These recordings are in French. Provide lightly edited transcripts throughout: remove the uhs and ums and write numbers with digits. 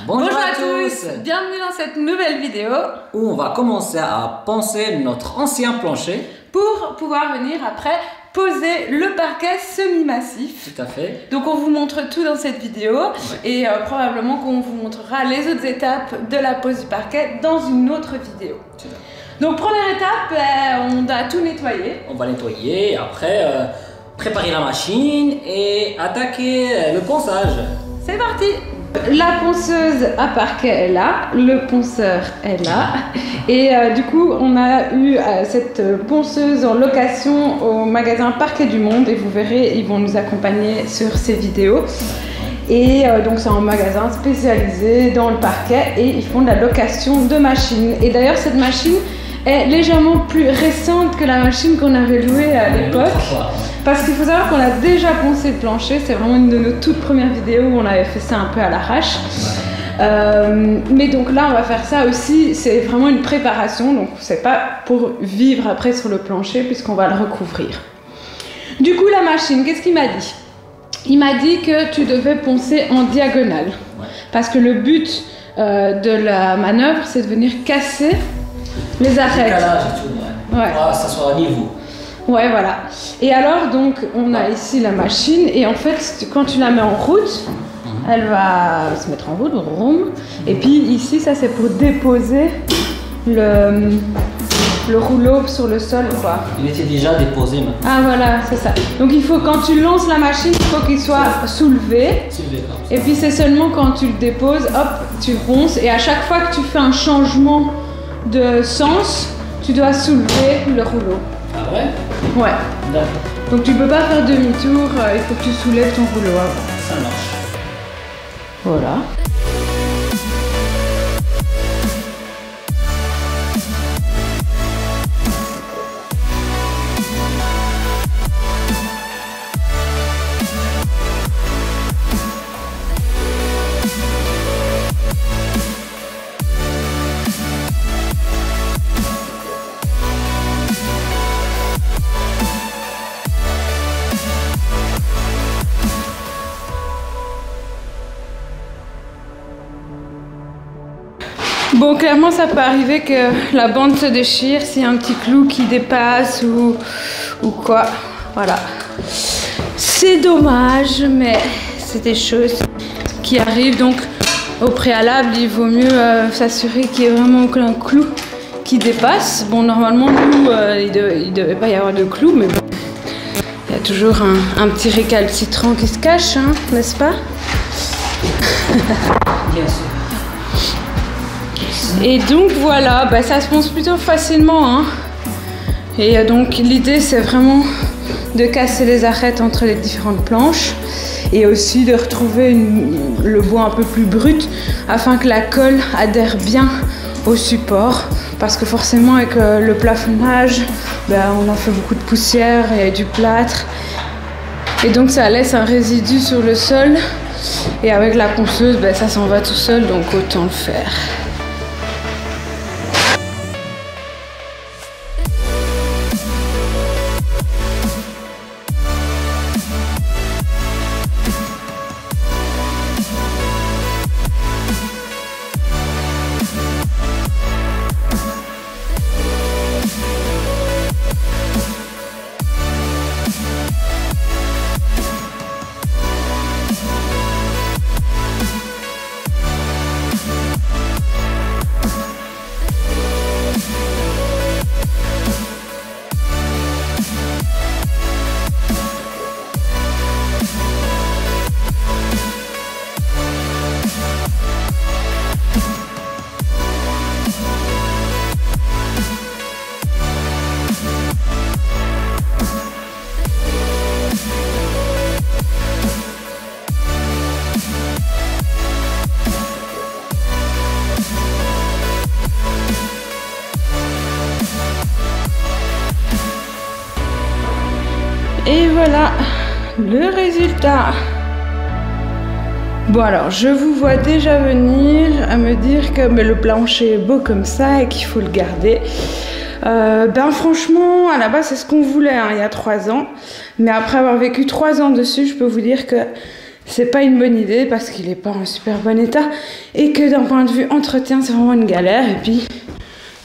Bonjour à tous, bienvenue dans cette nouvelle vidéo où on va commencer à poncer notre ancien plancher pour pouvoir venir après poser le parquet semi-massif. Tout à fait. Donc on vous montre tout dans cette vidéo et probablement qu'on vous montrera les autres étapes de la pose du parquet dans une autre vidéo. Donc première étape, on doit tout nettoyer. On va nettoyer et après préparer la machine et attaquer le ponçage. C'est parti! La ponceuse à parquet est là, le ponceur est là et du coup on a eu cette ponceuse en location au magasin Parquet du Monde et vous verrez, ils vont nous accompagner sur ces vidéos. Et donc c'est un magasin spécialisé dans le parquet et ils font de la location de machines. Et d'ailleurs cette machine est légèrement plus récente que la machine qu'on avait louée à l'époque. Parce qu'il faut savoir qu'on a déjà poncé le plancher, c'est vraiment une de nos toutes premières vidéos où on avait fait ça un peu à l'arrache. Mais donc là on va faire ça aussi, c'est vraiment une préparation, donc c'est pas pour vivre après sur le plancher puisqu'on va le recouvrir. Du coup la machine, qu'est-ce qu'il m'a dit? Il m'a dit que tu devais poncer en diagonale. Parce que le but de la manœuvre c'est de venir casser les arêtes. Pour que ça soit à niveau. Ouais, voilà. Et alors, donc, on a ici la machine et en fait, quand tu la mets en route, elle va se mettre en route, et puis ici, ça c'est pour déposer le rouleau sur le sol, quoi. Il était déjà déposé maintenant. Ah voilà, c'est ça. Donc il faut, quand tu lances la machine, il faut qu'il soit soulevé. Et puis c'est seulement quand tu le déposes, hop, tu ponces. Et à chaque fois que tu fais un changement de sens, tu dois soulever le rouleau. Ah ouais? Ouais. D'accord. Donc tu peux pas faire demi-tour, il faut que tu soulèves ton rouleau avant. Ça marche. Voilà. Bon, clairement, ça peut arriver que la bande se déchire s'il y a un petit clou qui dépasse ou quoi. Voilà. C'est dommage, mais c'est des choses qui arrivent. Donc, au préalable, il vaut mieux s'assurer qu'il n'y ait vraiment aucun clou qui dépasse. Bon, normalement, nous, il ne devait pas y avoir de clou, mais bon, il y a toujours un petit récalcitrant qui se cache, hein, n'est-ce pas? Bien sûr. Et donc voilà, bah, ça se ponce plutôt facilement, hein. Et donc l'idée c'est vraiment de casser les arêtes entre les différentes planches et aussi de retrouver le bois un peu plus brut afin que la colle adhère bien au support, parce que forcément avec le plafonnage, bah, on a fait beaucoup de poussière, il y a du plâtre et donc ça laisse un résidu sur le sol et avec la ponceuse, bah, ça s'en va tout seul, donc autant le faire. Et voilà le résultat. Bon alors, je vous vois déjà venir à me dire que le plancher est beau comme ça et qu'il faut le garder. Ben franchement, à la base, c'est ce qu'on voulait hein, il y a 3 ans. Mais après avoir vécu 3 ans dessus, je peux vous dire que c'est pas une bonne idée parce qu'il est pas en super bon état et que d'un point de vue entretien, c'est vraiment une galère. Et puis,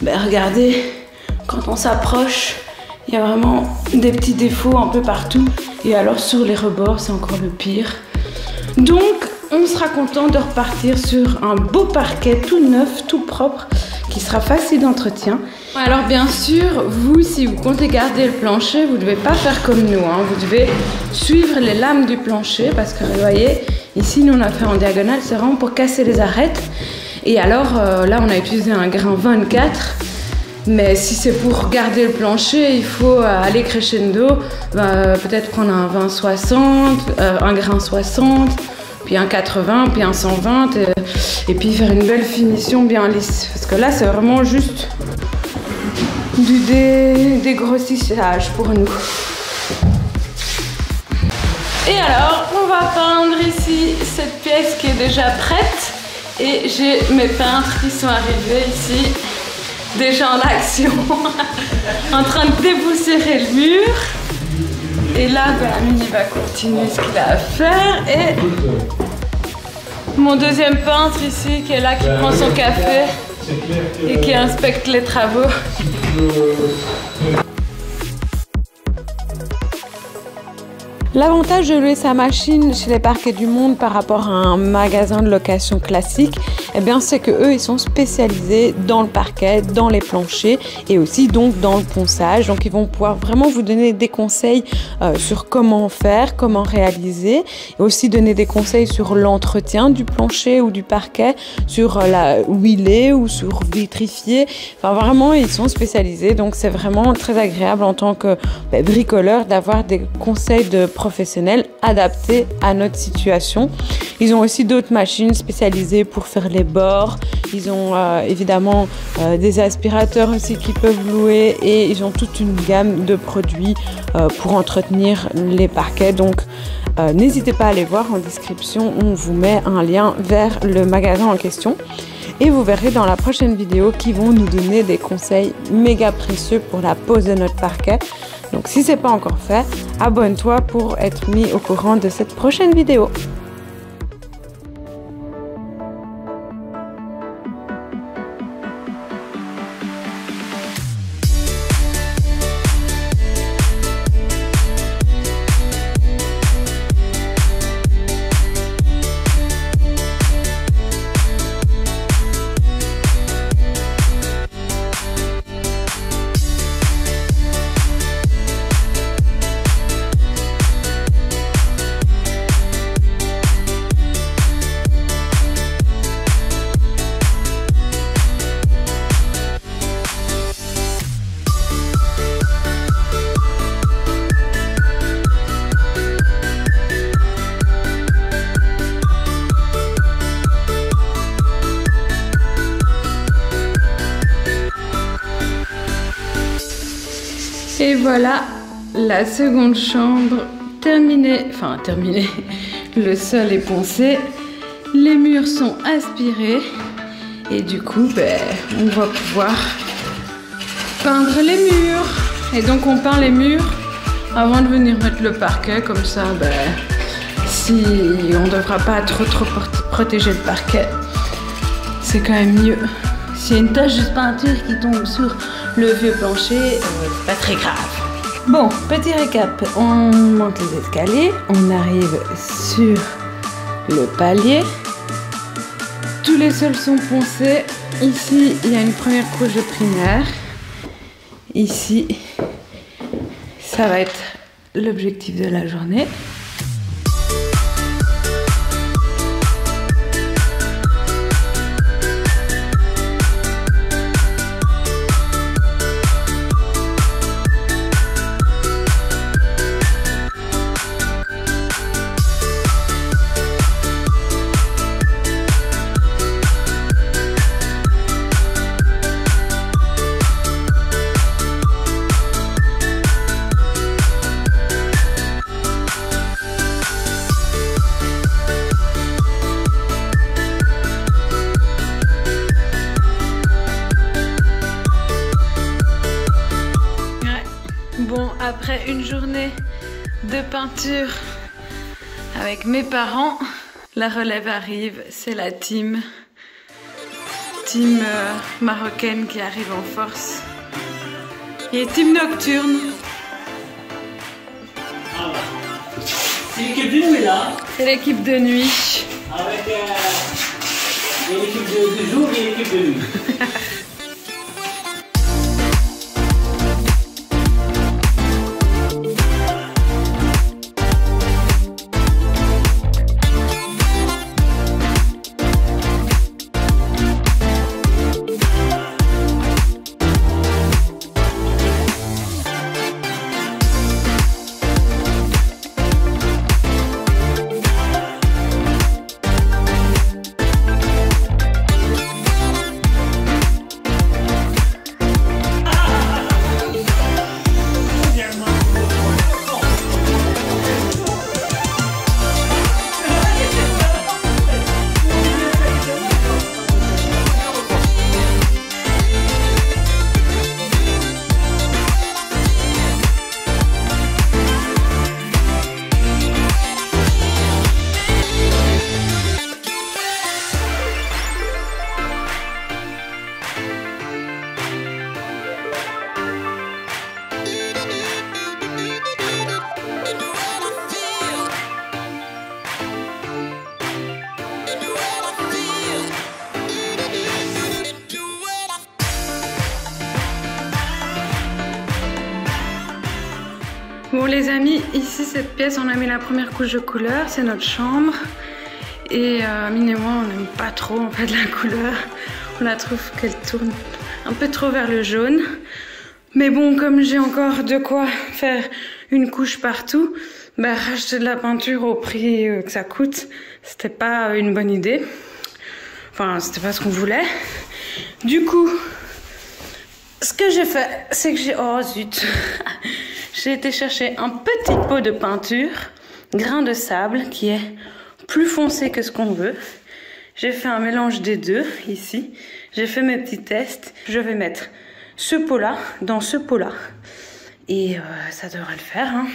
regardez, quand on s'approche, il y a vraiment des petits défauts un peu partout. Et alors sur les rebords, c'est encore le pire. Donc, on sera content de repartir sur un beau parquet tout neuf, tout propre, qui sera facile d'entretien. Alors bien sûr, vous, si vous comptez garder le plancher, vous ne devez pas faire comme nous, hein. Vous devez suivre les lames du plancher parce que vous voyez, ici nous on a fait en diagonale, c'est vraiment pour casser les arêtes. Et alors là on a utilisé un grain 24, mais si c'est pour garder le plancher, il faut aller crescendo, peut-être prendre un 20-60, un grain 60, puis un 80, puis un 120, et puis faire une belle finition bien lisse. Parce que là c'est vraiment juste du dégrossissage pour nous. Et alors, on va peindre ici cette pièce qui est déjà prête. Et j'ai mes peintres qui sont arrivés ici, déjà en action, en train de dépoussiérer le mur. Et là, Amine va continuer ce qu'il a à faire. Et mon deuxième peintre ici, qui est là, qui prend son café et qui inspecte les travaux. L'avantage de louer sa machine chez les Parquets du Monde par rapport à un magasin de location classique, eh bien c'est que eux ils sont spécialisés dans le parquet, dans les planchers et aussi donc dans le ponçage. Donc ils vont pouvoir vraiment vous donner des conseils sur comment faire, comment réaliser, et aussi donner des conseils sur l'entretien du plancher ou du parquet, sur la huiler ou sur vitrifier. Enfin vraiment ils sont spécialisés, donc c'est vraiment très agréable en tant que bricoleur d'avoir des conseils de professionnels adaptés à notre situation. Ils ont aussi d'autres machines spécialisées pour faire les bords. Ils ont évidemment des aspirateurs aussi qui peuvent louer et ils ont toute une gamme de produits pour entretenir les parquets. Donc n'hésitez pas à aller voir en description, on vous met un lien vers le magasin en question. Et vous verrez dans la prochaine vidéo qu'ils vont nous donner des conseils méga précieux pour la pose de notre parquet. Donc si ce n'est pas encore fait, abonne-toi pour être mis au courant de cette prochaine vidéo. Et voilà la seconde chambre terminée, le sol est poncé, les murs sont aspirés et du coup on va pouvoir peindre les murs. Et donc on peint les murs avant de venir mettre le parquet, comme ça si on ne devra pas trop protéger le parquet, c'est quand même mieux. S'il y a une tache de peinture qui tombe sur le vieux plancher, c'est pas très grave. Bon, petit récap, on monte les escaliers, on arrive sur le palier. Tous les sols sont poncés. Ici, il y a une première couche de primaire. Ici, ça va être l'objectif de la journée. Bon, après une journée de peinture avec mes parents. La relève arrive, c'est la team marocaine qui arrive en force. Et team nocturne. C'est l'équipe de nuit là. C'est l'équipe de nuit. Avec l'équipe de jour et l'équipe de nuit. Bon les amis, ici cette pièce on a mis la première couche de couleur, c'est notre chambre. Et Mine et moi on n'aime pas trop en fait la couleur. On la trouve qu'elle tourne un peu trop vers le jaune. Mais bon, comme j'ai encore de quoi faire une couche partout, bah racheter de la peinture au prix que ça coûte, c'était pas une bonne idée. Enfin, c'était pas ce qu'on voulait. Du coup, ce que j'ai fait, c'est que j'ai... Oh zut. J'ai été chercher un petit pot de peinture, grain de sable, qui est plus foncé que ce qu'on veut. J'ai fait un mélange des deux, ici. J'ai fait mes petits tests. Je vais mettre ce pot-là dans ce pot-là. Et ça devrait le faire, hein.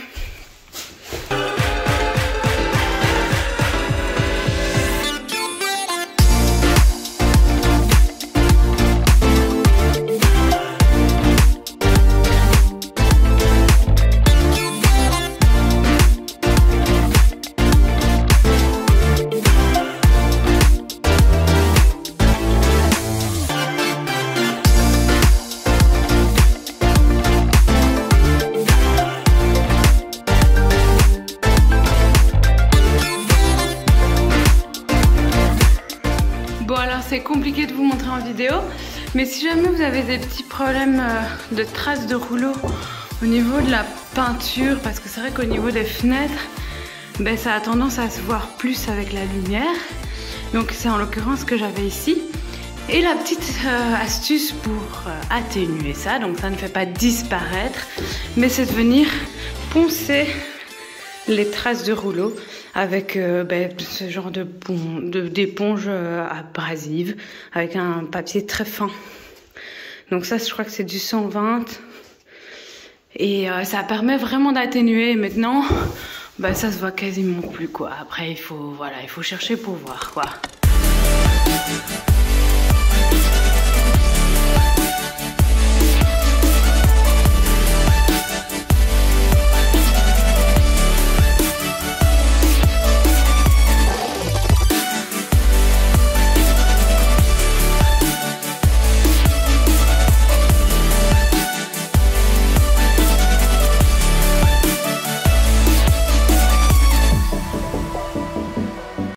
C'est compliqué de vous montrer en vidéo, mais si jamais vous avez des petits problèmes de traces de rouleau au niveau de la peinture, parce que c'est vrai qu'au niveau des fenêtres, ben, ça a tendance à se voir plus avec la lumière. Donc c'est en l'occurrence ce que j'avais ici. Et la petite astuce pour atténuer ça, donc ça ne fait pas disparaître, mais c'est de venir poncer les traces de rouleau avec ce genre d'éponge abrasive avec un papier très fin. Donc ça, je crois que c'est du 120 et ça permet vraiment d'atténuer. Maintenant, ça se voit quasiment plus quoi. Après, il faut chercher pour voir quoi.